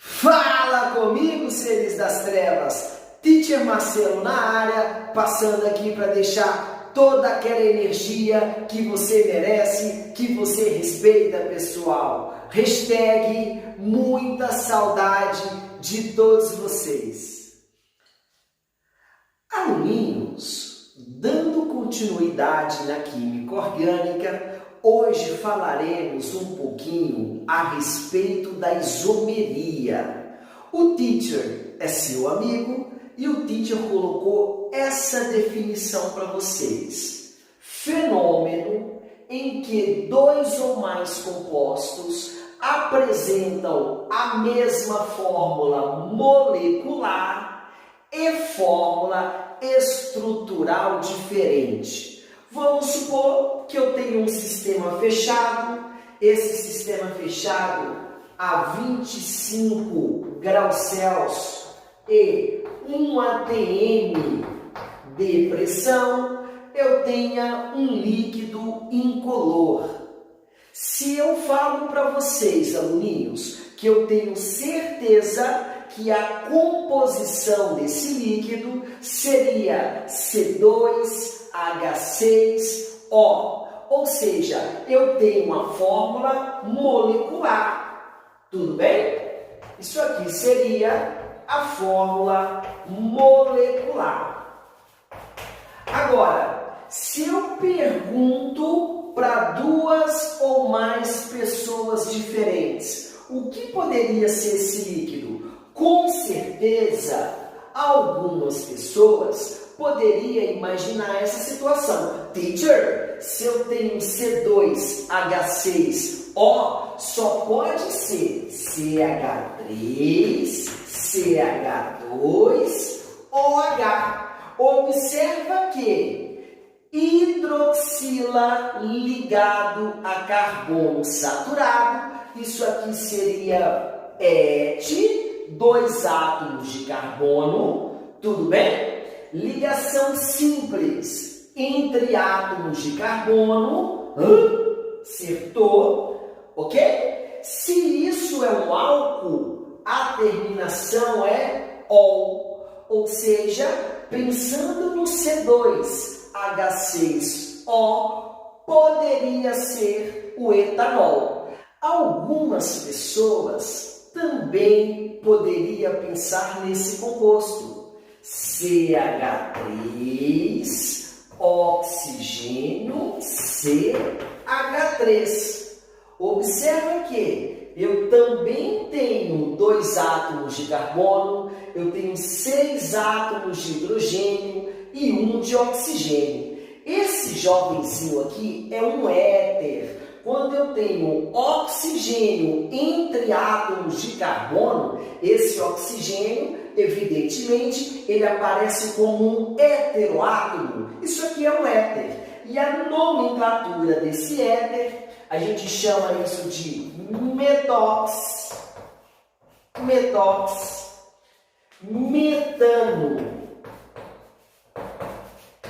Fala comigo, seres das trevas! Teacher Marcelo na área, passando aqui para deixar toda aquela energia que você merece, que você respeita, pessoal. Hashtag muita saudade de todos vocês. Aluninhos, dando continuidade na química orgânica, hoje falaremos um pouquinho a respeito da isomeria. O teacher é seu amigo e o teacher colocou essa definição para vocês. Fenômeno em que dois ou mais compostos apresentam a mesma fórmula molecular e fórmula estrutural diferente. Vamos supor que eu tenho um sistema fechado, esse sistema fechado a 25 graus Celsius e 1 atm de pressão, eu tenha um líquido incolor. Se eu falo para vocês, aluninhos, que eu tenho certeza que a composição desse líquido seria C2H6O, ou seja, eu tenho uma fórmula molecular, tudo bem? Isso aqui seria a fórmula molecular. Agora, se eu pergunto para duas ou mais pessoas diferentes, o que poderia ser esse líquido? Com certeza, algumas pessoas poderiam imaginar essa situação. Teacher, se eu tenho C2H6O, só pode ser CH3, CH2OH. Observa que hidroxila ligado a carbono saturado, isso aqui seria ET, 2 átomos de carbono, tudo bem? Ligação simples entre átomos de carbono, acertou, ok? Se isso é um álcool, a terminação é OL, ou seja, pensando no C2H6O, poderia ser o etanol. Algumas pessoas também poderiam pensar nesse composto. CH3, oxigênio, CH3. Observa que eu também tenho 2 átomos de carbono, eu tenho 6 átomos de hidrogênio e 1 de oxigênio. Esse jovenzinho aqui é um éter. Quando eu tenho oxigênio entre átomos de carbono, esse oxigênio, evidentemente, ele aparece como um heteroátomo. Isso aqui é um éter. E a nomenclatura desse éter, a gente chama isso de metox, metano.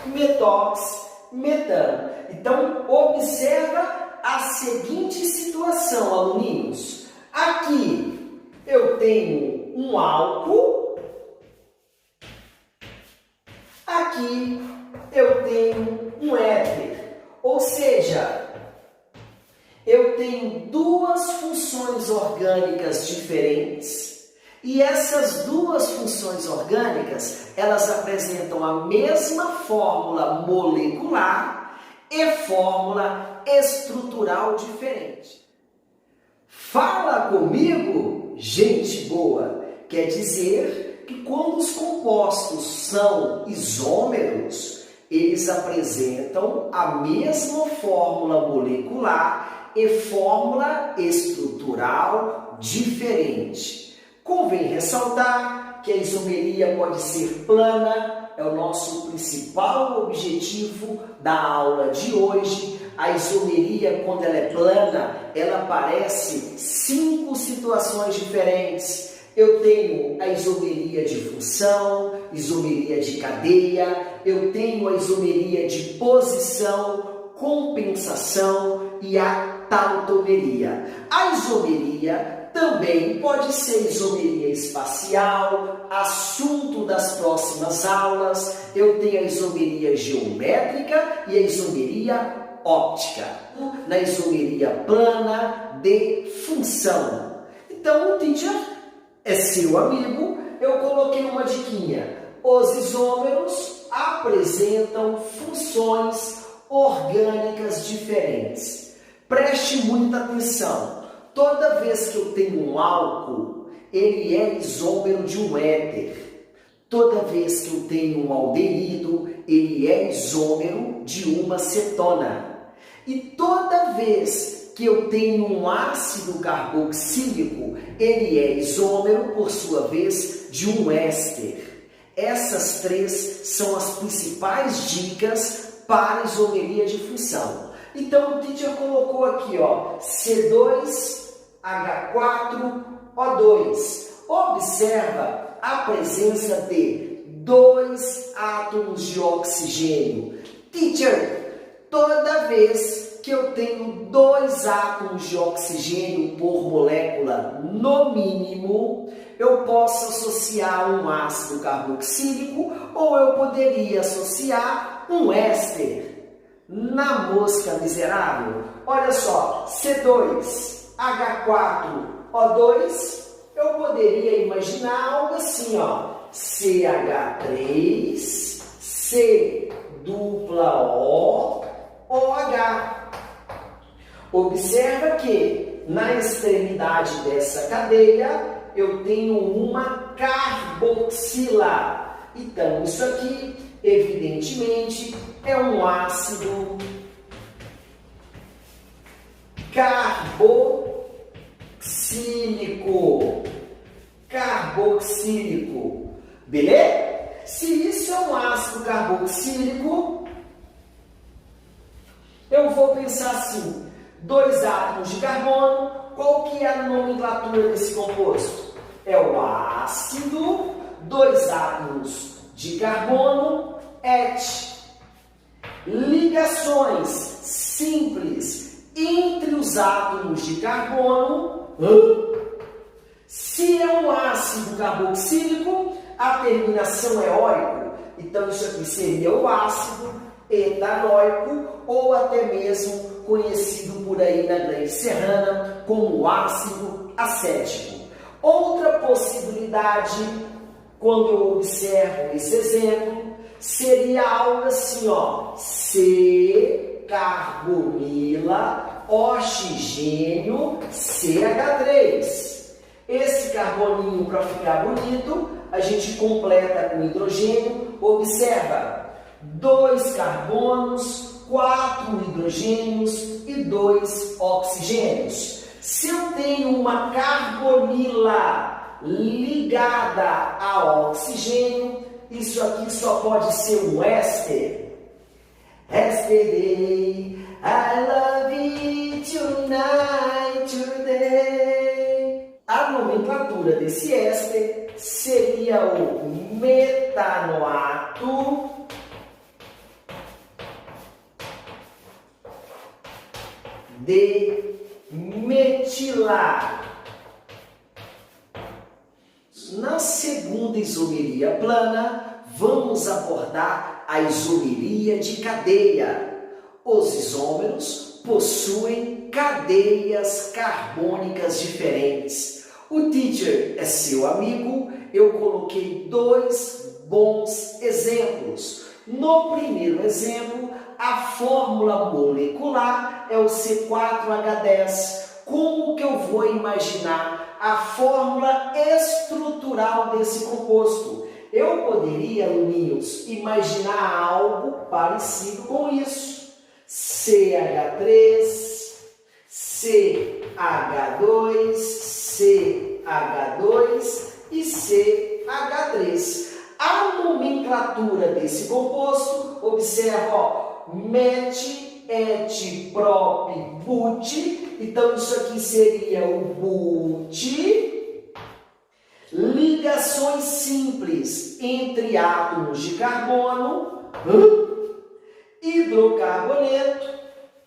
Metox, metano. Então, observa a seguinte situação, aluninhos. Aqui eu tenho um álcool, aqui eu tenho um éter, ou seja, eu tenho duas funções orgânicas diferentes e essas duas funções orgânicas, elas apresentam a mesma fórmula molecular e fórmula estrutural diferente. Fala comigo, gente boa! Quer dizer que quando os compostos são isômeros, eles apresentam a mesma fórmula molecular e fórmula estrutural diferente. Convém ressaltar que a isomeria pode ser plana, é o nosso principal objetivo da aula de hoje. A isomeria, quando ela é plana, ela aparece 5 situações diferentes. Eu tenho a isomeria de função, isomeria de cadeia, eu tenho a isomeria de posição, compensação e a tautomeria. A isomeria Também pode ser isomeria espacial, assunto das próximas aulas. Eu tenho a isomeria geométrica e a isomeria óptica. Na isomeria plana de função. Então, o teacher é seu amigo. Eu coloquei uma diquinha. Os isômeros apresentam funções orgânicas diferentes. Preste muita atenção. Toda vez que eu tenho um álcool, ele é isômero de um éter. Toda vez que eu tenho um aldeído, ele é isômero de uma cetona. E toda vez que eu tenho um ácido carboxílico, ele é isômero, por sua vez, de um éster. Essas três são as principais dicas para a isomeria de função. Então, o teacher colocou aqui, ó, C2H4O2. Observa a presença de 2 átomos de oxigênio. Teacher, toda vez que eu tenho 2 átomos de oxigênio por molécula, no mínimo, eu posso associar um ácido carboxílico ou eu poderia associar um éster. Na mosca miserável, olha só, C2H4O2, eu poderia imaginar algo assim, ó, CH3, C dupla O, OH. Observa que na extremidade dessa cadeia eu tenho uma carboxila. Então, isso aqui, evidentemente, é um ácido carboxílico. Carboxílico. Beleza? Se isso é um ácido carboxílico, eu vou pensar assim, 2 átomos de carbono, qual que é a nomenclatura desse composto? É o ácido, 2 átomos de carbono, et. Ligações simples entre os átomos de carbono. Se é um ácido carboxílico, a terminação é óico. Então, isso aqui seria o ácido etanoico, ou até mesmo conhecido por aí na Grande Serrana como ácido acético. Outra possibilidade, quando eu observo esse exemplo, seria algo assim, ó, C-carbonila, oxigênio, CH3. Esse carboninho, para ficar bonito, a gente completa com hidrogênio. Observa, 2 carbonos, 4 hidrogênios e 2 oxigênios. Se eu tenho uma carbonila ligada ao oxigênio, isso aqui só pode ser um éster. Yesterday, I love you tonight, today. A nomenclatura desse éster seria o metanoato de metilar. Na segunda isomeria plana, vamos abordar a isomeria de cadeia. Os isômeros possuem cadeias carbônicas diferentes. O teacher é seu amigo, eu coloquei 2 bons exemplos. No primeiro exemplo, a fórmula molecular é o C4H10. Como que eu vou imaginar a fórmula estrutural desse composto? Eu poderia, aluninhos, imaginar algo parecido com isso. CH3, CH2, CH2 e CH3. A nomenclatura desse composto, observa, ó, met, et, prop, but. Então, isso aqui seria o but. Ligações simples entre átomos de carbono, hidrocarboneto,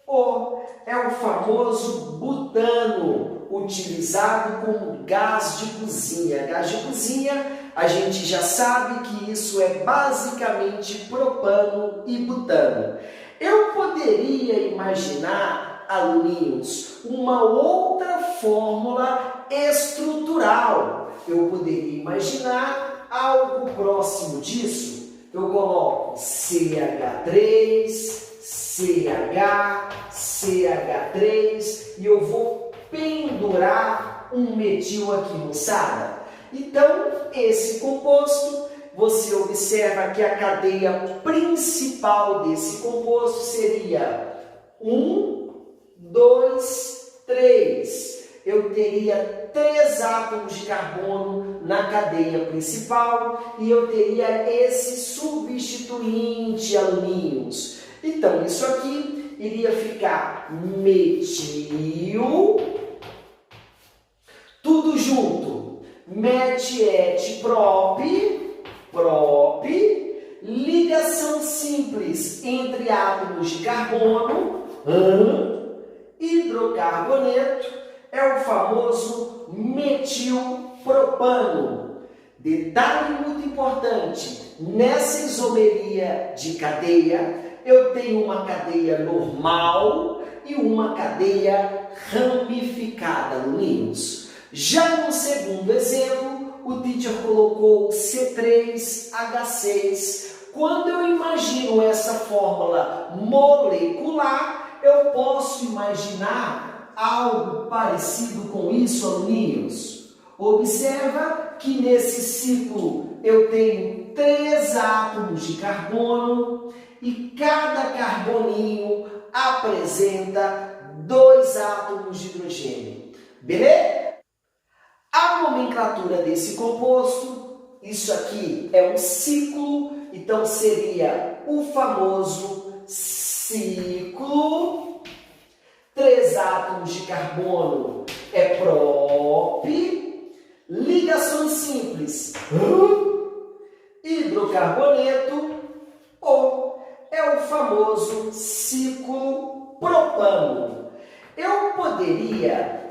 ou é o famoso butano. utilizado como gás de cozinha. Gás de cozinha, a gente já sabe que isso é basicamente propano e butano. Eu poderia imaginar, aluninhos, uma outra fórmula estrutural. Eu poderia imaginar algo próximo disso. Eu coloco CH3, CH, CH3 e eu vou pendurar um metil aqui, moçada. Então, esse composto, você observa que a cadeia principal desse composto seria 1, 2, 3. Eu teria 3 átomos de carbono na cadeia principal e eu teria esse substituinte, aluninhos. Então, isso aqui iria ficar metil, tudo junto, met-et-prop, prop, ligação simples entre átomos de carbono, hidrocarboneto, é o famoso metilpropano. Detalhe muito importante, nessa isomeria de cadeia, eu tenho uma cadeia normal e uma cadeia ramificada, aluninhos. Já no segundo exemplo, o teacher colocou C3H6. Quando eu imagino essa fórmula molecular, eu posso imaginar algo parecido com isso, aluninhos. Observa que nesse ciclo eu tenho 3 átomos de carbono e cada carboninho apresenta 2 átomos de hidrogênio. Beleza? A nomenclatura desse composto, isso aqui é um ciclo, então seria o famoso ciclo. 3 átomos de carbono é prop, ligações simples, hidrocarboneto, ou é o famoso ciclo propano. Eu poderia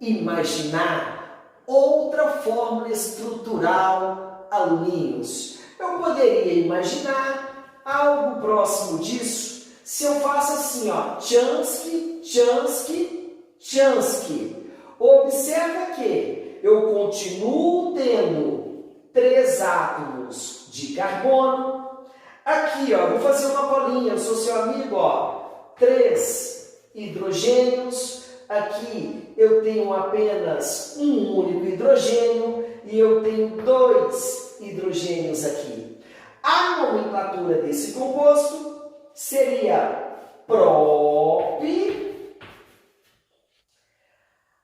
imaginar outra fórmula estrutural, aluninhos. Eu poderia imaginar algo próximo disso. Se eu faço assim, ó, Chansky, Chansky, Chansky. Observa que eu continuo tendo 3 átomos de carbono. Aqui, ó, vou fazer uma bolinha, eu sou seu amigo, ó. 3 hidrogênios. Aqui eu tenho apenas um único hidrogênio e eu tenho 2 hidrogênios aqui. A nomenclatura desse composto seria prop.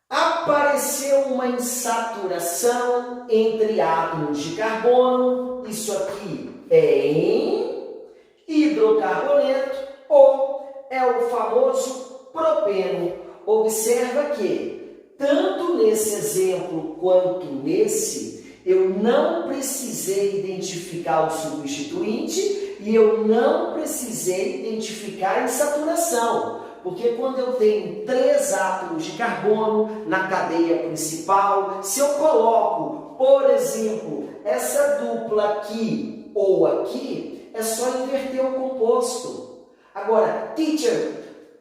Apareceu uma insaturação entre átomos de carbono, isso aqui é em hidrocarboneto ou é o famoso propeno. Observa que, tanto nesse exemplo quanto nesse, eu não precisei identificar o substituinte e eu não precisei identificar a insaturação. Porque quando eu tenho 3 átomos de carbono na cadeia principal, se eu coloco, por exemplo, essa dupla aqui ou aqui, é só inverter o composto. Agora, teacher,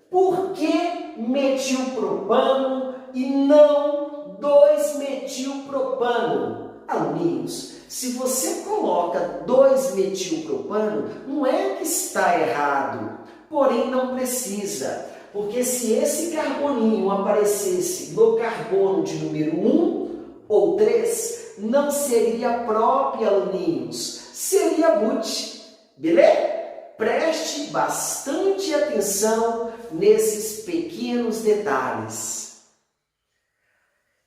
por que metilpropano e não 2-metilpropano? Aluninhos, se você coloca 2-metilpropano, não é que está errado, porém não precisa. Porque se esse carboninho aparecesse no carbono de número 1 ou 3, não seria próprio, aluninhos, seria but. Beleza? Preste bastante atenção nesses pequenos detalhes.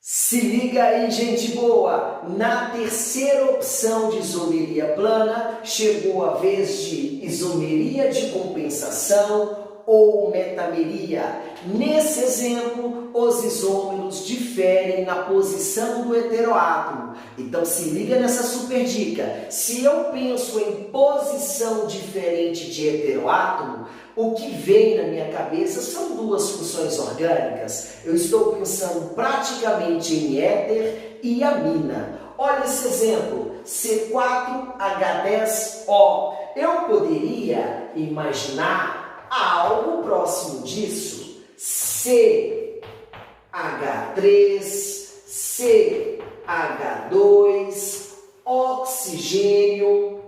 Se liga aí, gente boa! Na terceira opção de isomeria plana, chegou a vez de isomeria de compensação ou metameria. Nesse exemplo, os isômeros diferem na posição do heteroátomo. Então se liga nessa super dica. Se eu penso em posição diferente de heteroátomo, o que vem na minha cabeça são duas funções orgânicas. Eu estou pensando praticamente em éter e amina. Olha esse exemplo, C4H10O. Eu poderia imaginar algo próximo disso. CH3, CH2, oxigênio,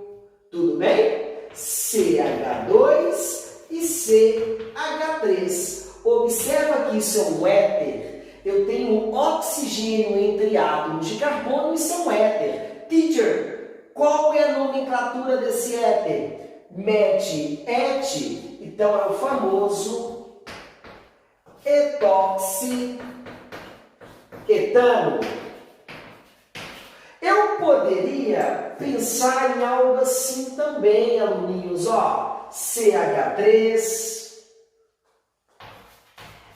tudo bem? CH2 e CH3. Observa que isso é um éter. Eu tenho oxigênio entre átomos de carbono, isso é um éter. Teacher, qual é a nomenclatura desse éter? MET, ET, então é o famoso etoxi-etano. Eu poderia pensar em algo assim também, aluninhos, ó, CH3.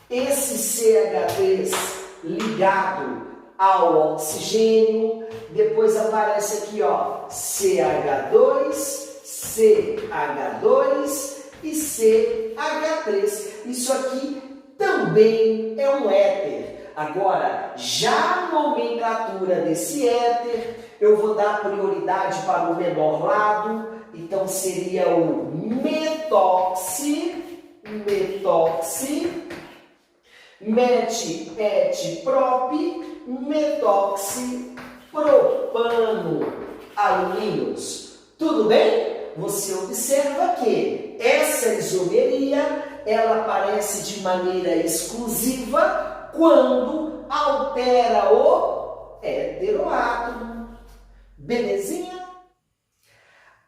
Esse CH3 ligado ao oxigênio, depois aparece aqui, ó, CH2, CH2 e CH3. Isso aqui também é um éter. Agora, já a nomenclatura desse éter, eu vou dar prioridade para o menor lado, então seria o metoxi, met, et, prop, metoxipropano. Aluninhos, tudo bem? Você observa que essa isomeria, ela aparece de maneira exclusiva quando altera o heteroátomo. Belezinha?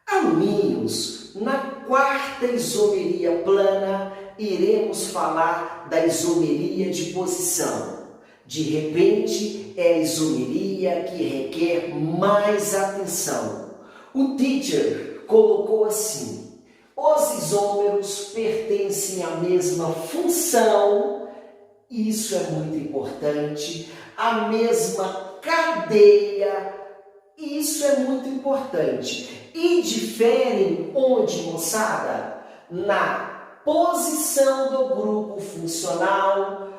Aluninhos, na quarta isomeria plana, iremos falar da isomeria de posição. De repente, é a isomeria que requer mais atenção. O teacher colocou assim: os isômeros pertencem à mesma função, isso é muito importante, à mesma cadeia, isso é muito importante. E diferem onde, moçada? Na posição do grupo funcional,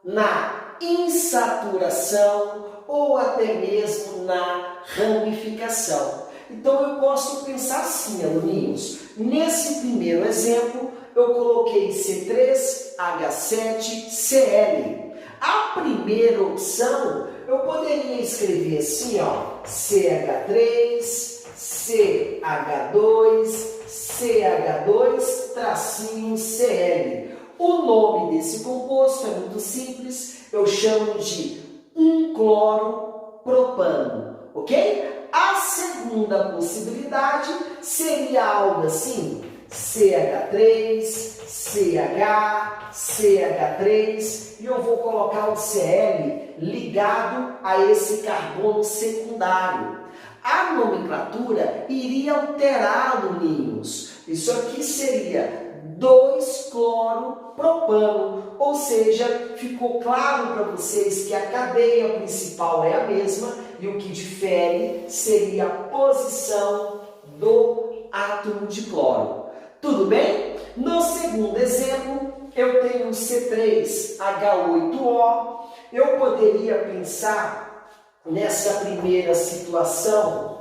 na insaturação ou até mesmo na ramificação. Então eu posso pensar assim, aluninhos. Nesse primeiro exemplo, eu coloquei C3H7Cl. A primeira opção, eu poderia escrever assim, ó, CH3, CH2, CH2-Cl. O nome desse composto é muito simples, eu chamo de 1-cloropropano, ok? A segunda possibilidade seria algo assim, CH3, CH, CH3, e eu vou colocar o Cl ligado a esse carbono secundário. A nomenclatura iria alterar, aluninhos. Isso aqui seria 2-cloropropano, ou seja, ficou claro para vocês que a cadeia principal é a mesma e o que difere seria a posição do átomo de cloro. Tudo bem? No segundo exemplo, eu tenho C3H8O. Eu poderia pensar nessa primeira situação,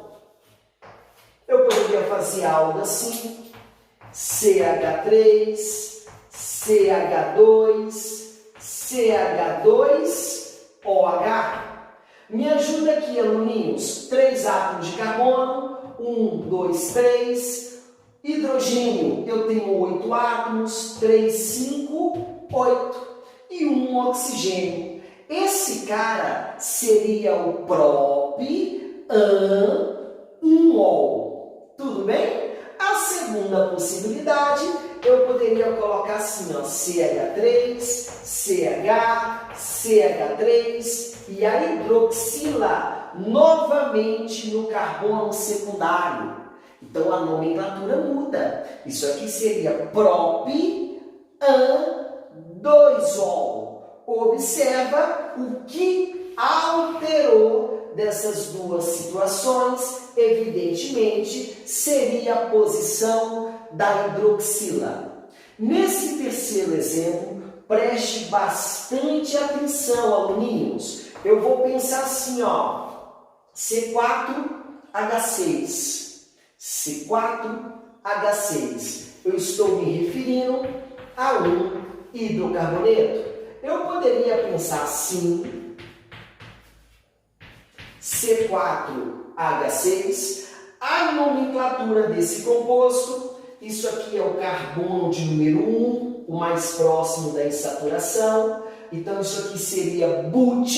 eu poderia fazer algo assim, CH3, CH2, CH2OH. Me ajuda aqui, aluninhos. 3 átomos de carbono, 1, 2, 3. Hidrogênio, eu tenho 8 átomos, 3, 5, 8. E 1 oxigênio. Esse cara seria o prop-an-1-ol. Tudo bem? A segunda possibilidade, eu poderia colocar assim, ó, CH3, CH, CH3 e a hidroxila novamente no carbono secundário. Então a nomenclatura muda. Isso aqui seria prop, 2ol. Observa o que alterou dessas duas situações. Evidentemente, seria a posição da hidroxila. Nesse terceiro exemplo, preste bastante atenção, aluninhos. Eu vou pensar assim, ó, C4H6. C4H6. Eu estou me referindo a um hidrocarboneto. Eu poderia pensar assim, C4H6, a nomenclatura desse composto, isso aqui é o carbono de número 1, o mais próximo da insaturação, então isso aqui seria but,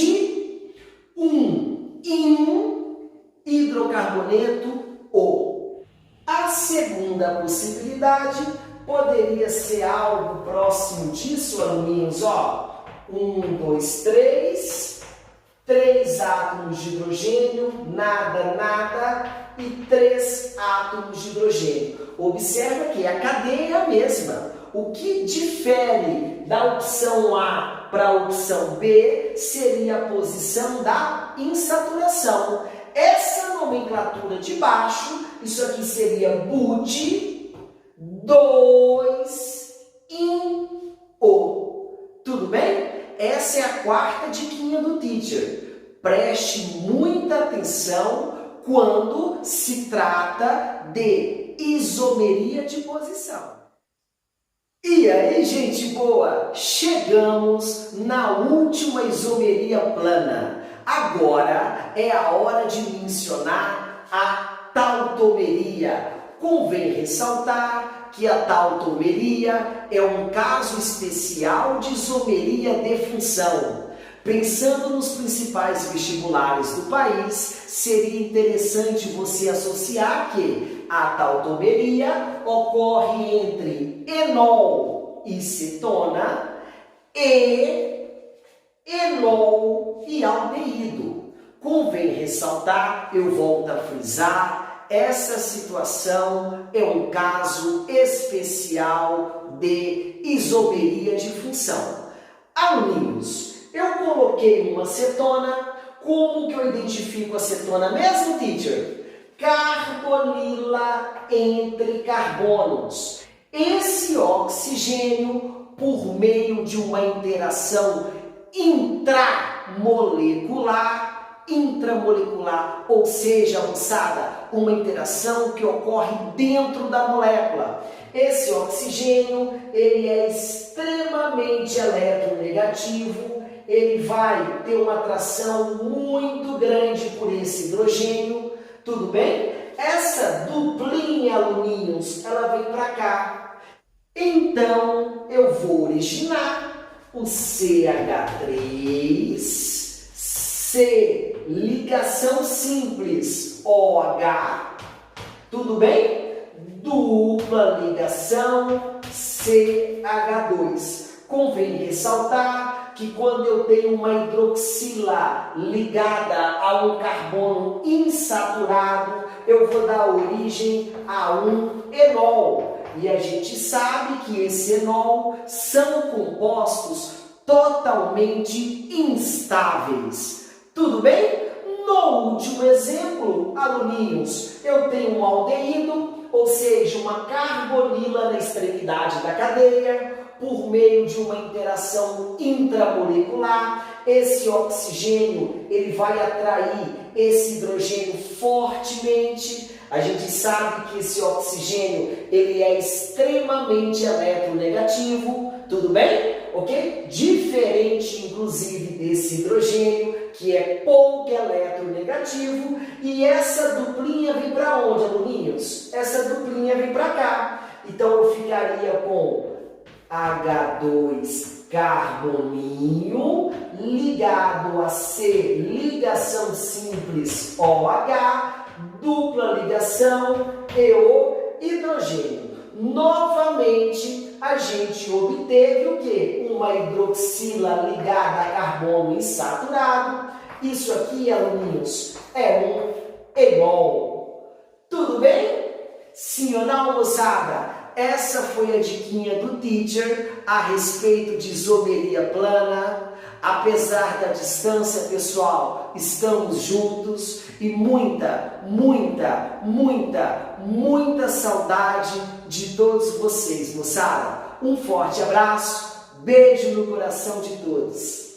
hidrocarboneto O. A segunda possibilidade poderia ser algo próximo disso, aluninhos, ó. 1, 2, 3, 3 átomos de hidrogênio, nada, nada, e 3 átomos de hidrogênio. Observa que a cadeia é a mesma. O que difere da opção A para a opção B seria a posição da insaturação. Essa nomenclatura de baixo, isso aqui seria but, 2-in-O. Tudo bem? Essa é a quarta diquinha do teacher. Preste muita atenção quando se trata de isomeria de posição. E aí, gente boa, chegamos na última isomeria plana. Agora é a hora de mencionar a tautomeria. Convém ressaltar que a tautomeria é um caso especial de isomeria de função. Pensando nos principais vestibulares do país, seria interessante você associar que a tautomeria ocorre entre enol e cetona e enol e aldeído. Convém ressaltar, eu volto a frisar, essa situação é um caso especial de isomeria de função. Aluninhos, eu coloquei uma cetona. Como que eu identifico a cetona mesmo, teacher? Carbonila entre carbonos. Esse oxigênio, por meio de uma interação intramolecular, ou seja, moçada, uma interação que ocorre dentro da molécula. Esse oxigênio, ele é extremamente eletronegativo, ele vai ter uma atração muito grande por esse hidrogênio, tudo bem? Essa duplinha, aluninhos, ela vem para cá. Então, eu vou originar o CH3, C, ligação simples, OH, tudo bem? Dupla ligação, CH2. Convém ressaltar que quando eu tenho uma hidroxila ligada a um carbono insaturado, eu vou dar origem a um enol. E a gente sabe que esse enol são compostos totalmente instáveis. Tudo bem? No último exemplo, aluninhos, eu tenho um aldeído, ou seja, uma carbonila na extremidade da cadeia, por meio de uma interação intramolecular. Esse oxigênio, ele vai atrair esse hidrogênio fortemente. A gente sabe que esse oxigênio, ele é extremamente eletronegativo, tudo bem? Ok? Diferente, inclusive, desse hidrogênio, que é pouco eletronegativo. E essa duplinha vem para onde, aluninhos? Essa duplinha vem para cá. Então, eu ficaria com H2 carboninho ligado a C, ligação simples OH, dupla ligação EO, hidrogênio. Novamente, a gente obteve o quê? Uma hidroxila ligada a carbono insaturado. Isso aqui, aluninhos, é um enol. Tudo bem? Sim ou não, moçada? essa foi a diquinha do teacher a respeito de isomeria plana. Apesar da distância, pessoal, estamos juntos e muita, muita, muita, muita saudade de todos vocês, moçada. Um forte abraço, beijo no coração de todos.